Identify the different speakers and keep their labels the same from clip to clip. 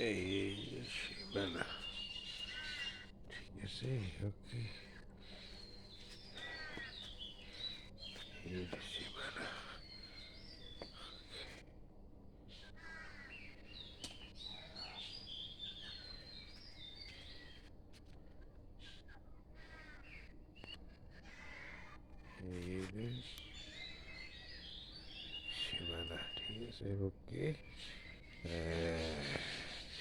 Speaker 1: এই সীমানা, ঠিক আছে, ওকে। এই সীমানা, এই সীমানা, ঠিক আছে, ওকে।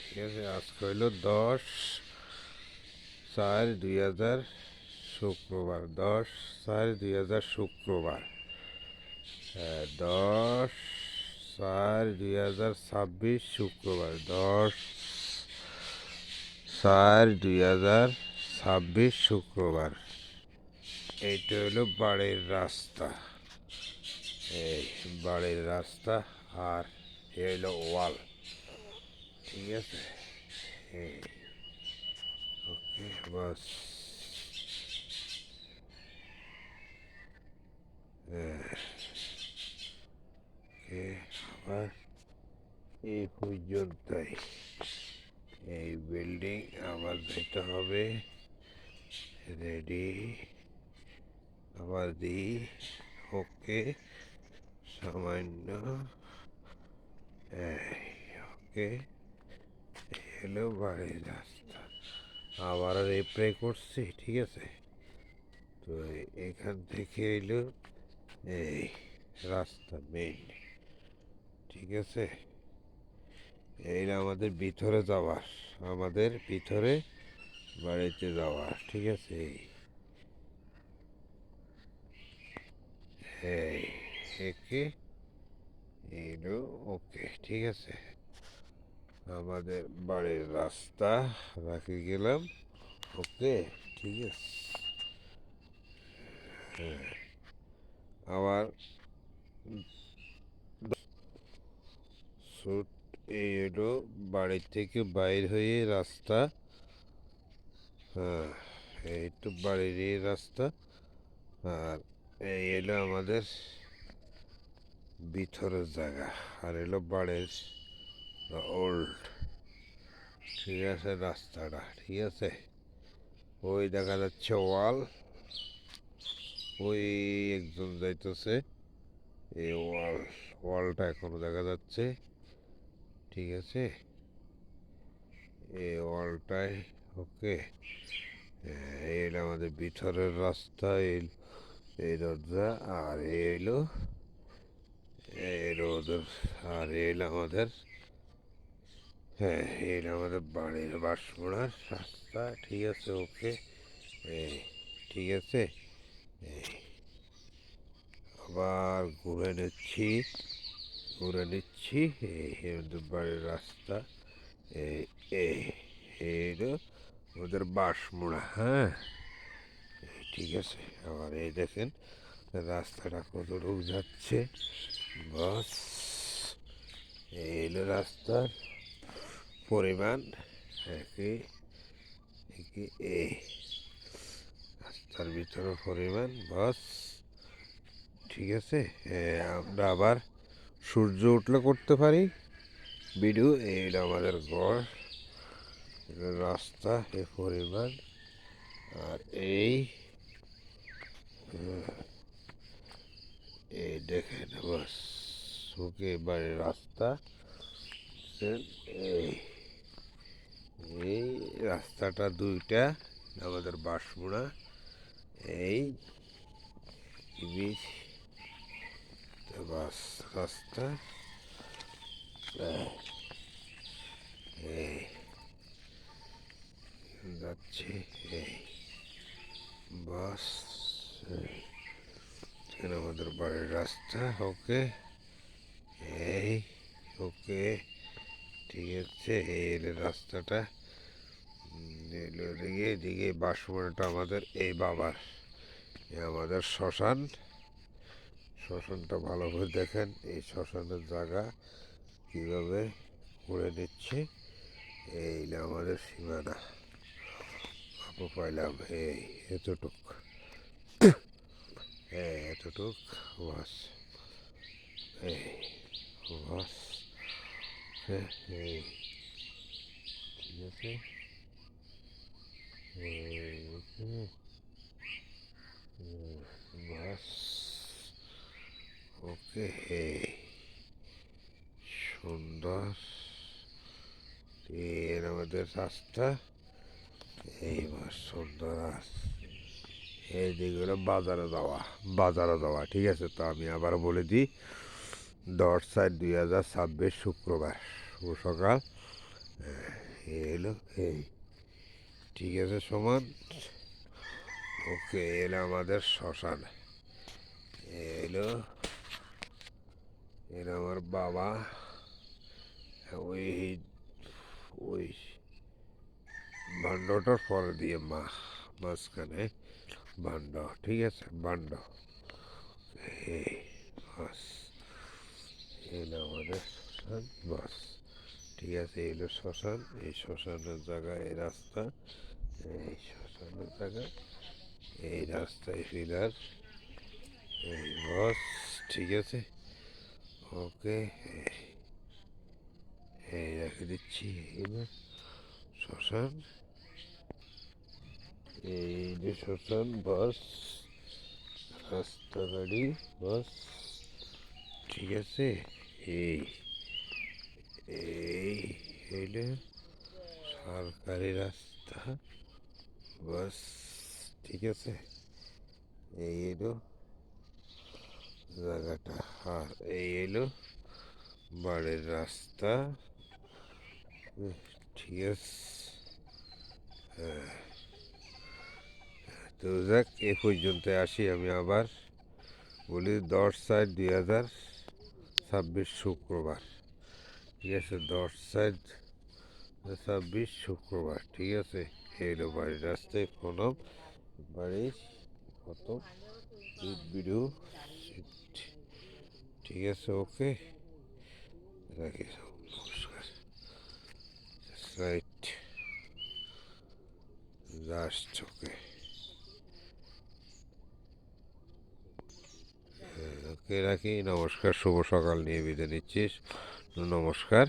Speaker 1: ঠিক আছে, আজকে হইল 10/4/2000, শুক্রবার। 10/4/2000 শুক্রবার। 10/4/2026 শুক্রবার। 10/4/2026 শুক্রবার। এইটা হলো বাড়ির রাস্তা। এই বাড়ির রাস্তা। আর এ হলো ওয়াল, ঠিক আছে। এই ওকে, বাস। ওকে, আবার এই পর্যন্তই। এই বিল্ডিং আবার যেতে হবে। রেডি, আবার দিই। ওকে, সামান্য। ওকে, হলো বাড়ির রাস্তা। আবার রেপ্রে করছি, ঠিক আছে। তো এখান থেকে এলো এই রাস্তা মেইন, ঠিক আছে। এইটা আমাদের ভিতরে যাওয়ার, আমাদের ভিতরে বাড়িতে যাওয়ার, ঠিক আছে। এই একে এলো, ওকে, ঠিক আছে। আমাদের বাড়ির রাস্তা রাখে গেলাম, ওকে, ঠিক আছে। হ্যাঁ, আবার সুট। এই হলো বাড়ি থেকে বাইর হয়ে রাস্তা। হ্যাঁ, এই তো বাড়ির এই রাস্তা। আর এই এলো আমাদের ভিতরের জায়গা। আর এলো বাড়ির ওল্ড, ঠিক আছে, রাস্তাটা, ঠিক আছে। ওই দেখা যাচ্ছে ওয়াল, ওই একজন যাইতেছে। এই ওয়ালটা এখনো দেখা যাচ্ছে, ঠিক আছে। এই ওয়ালটায়, ওকে। এই হলো আমাদের ভিতরের রাস্তা। এই দরজা। আর এই হলো ওদের। আর এই হলো আমাদের, হ্যাঁ, এই হলো আমাদের বাড়ির বাঁশমুড়ার রাস্তা, ঠিক আছে, ওকে। এই ঠিক আছে। এই আবার ঘুরে নিচ্ছি। এই আমাদের বাড়ির রাস্তা। এই এই এই হলো আমাদের বাঁশমুড়া, হ্যাঁ, ঠিক আছে। আবার এই দেখেন রাস্তাটা কতটুকু যাচ্ছে, বাস। এই হলো রাস্তার পরিমাণ, একই একই। এই রাস্তার ভিতরে পরিমাণ, বাস, ঠিক আছে। আমরা আবার সূর্য উঠলে করতে পারি ভিডিও। এই হলো আমাদের গড় রাস্তা, এ পরিমাণ। আর এই এই দেখেন, বাস, ওকে, বাড়ির রাস্তা। এই এই রাস্তাটা দুইটা, আমাদের বাঁশমুড়া। এই বাস রাস্তা। এই যাচ্ছে, এই বাস। এখানে আমাদের বাড়ির রাস্তা, ওকে। এই ওকে, ঠিক আছে। এই রাস্তাটা এদিকে এদিকে বাঁশমুড়াটা আমাদের এই বাবার, আমাদের শ্মশান। শ্মশানটা ভালো করে দেখেন, এই শ্মশানের জায়গা কীভাবে করে নিচ্ছে। এই আমাদের সীমানা আপু পাইলাম, এই এতটুক, এতটুক, বাস। এই বাস, এই আছে এই যে, বাস ওকে সুন্দর এর আমাদের রাস্তা এইবার সুন্দর এই দিকগুলো বাজারে যাওয়া ঠিক আছে। তো আমি আবার বলে দিই 10/4/2026 শুক্রবার শুভ সকাল এলো এই ঠিক আছে সমান ওকে এলো আমাদের শ্মশান এলো এলো আমার বাবা ওই ওই ভাণ্ডটার পরে দিয়ে মা মাঝখানে ভাণ্ড ঠিক আছে ভাণ্ড এই বাস এলো আমাদের শ্মশান বাস ঠিক আছে এলো শ্মশান এই শ্মশানের জায়গায় এই রাস্তা এই শ্মশানের জায়গায় এই রাস্তায় ফিলার এই বাস ঠিক আছে ওকে এই রেখে দিচ্ছি এবার শ্মশান এই যে শ্মশান বাস রাস্তা গাড়ি বাস ঠিক আছে এই এই হইলে সরকারি রাস্তা বাস ঠিক আছে এই এলো জায়গাটা আর এই এলো বাড়ির রাস্তা ঠিক আছে তো যাক এ পর্যন্ত আসি আমি আবার বলি 10/4/2026 শুক্রবার ঠিক আছে 10/4/26 শুক্রবার ঠিক আছে এলো বাড়ির রাস্তায় প্রণাম বাড়ির প্রথম ভিডিও ঠিক আছে ওকে রাখি নমস্কার রাইট লাস্ট ওকে ওকে রাখি নমস্কার শুভ সকাল নিয়ে বিদায় নিচ্ছি নমস্কার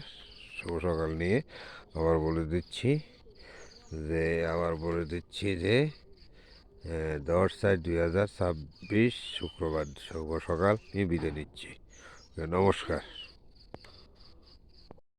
Speaker 1: শুভ সকাল নিয়ে আবার বলে দিচ্ছি যে 10/4/2026 শুক্রবার শুভ সকাল নিয়ে বিদায় নিচ্ছি নমস্কার।